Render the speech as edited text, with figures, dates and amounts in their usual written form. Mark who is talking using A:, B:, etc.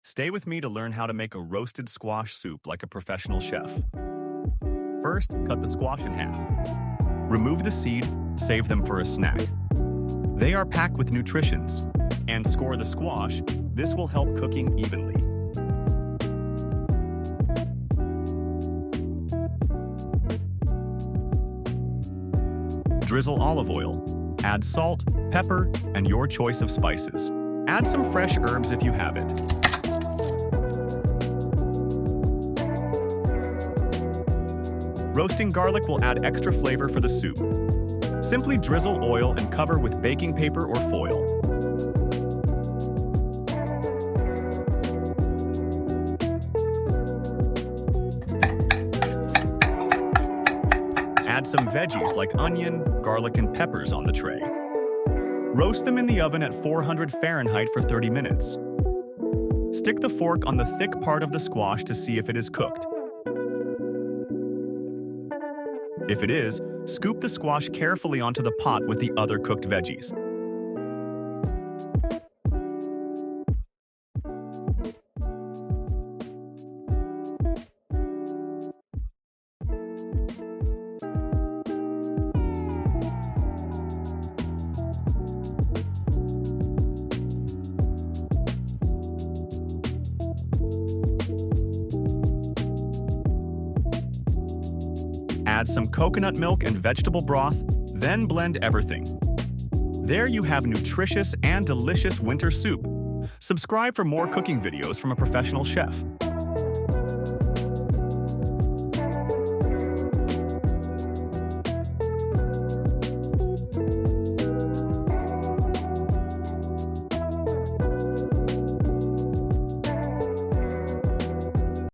A: Stay with me to learn how to make a roasted squash soup like a professional chef. First, cut the squash in half. Remove the seed, save them for a snack. They are packed with nutritions. And score the squash, this will help cooking evenly. Drizzle olive oil. Add salt, pepper, and your choice of spices. Add some fresh herbs if you have it. Roasting garlic will add extra flavor for the soup. Simply drizzle oil and cover with baking paper or foil. Add some veggies like onion, garlic, and peppers on the tray. Roast them in the oven at 400 Fahrenheit for 30 minutes. Stick the fork on the thick part of the squash to see if it is cooked. If it is, scoop the squash carefully onto the pot with the other cooked veggies. Add some coconut milk and vegetable broth, then blend everything. There you have nutritious and delicious winter soup. Subscribe for more cooking videos from a professional chef.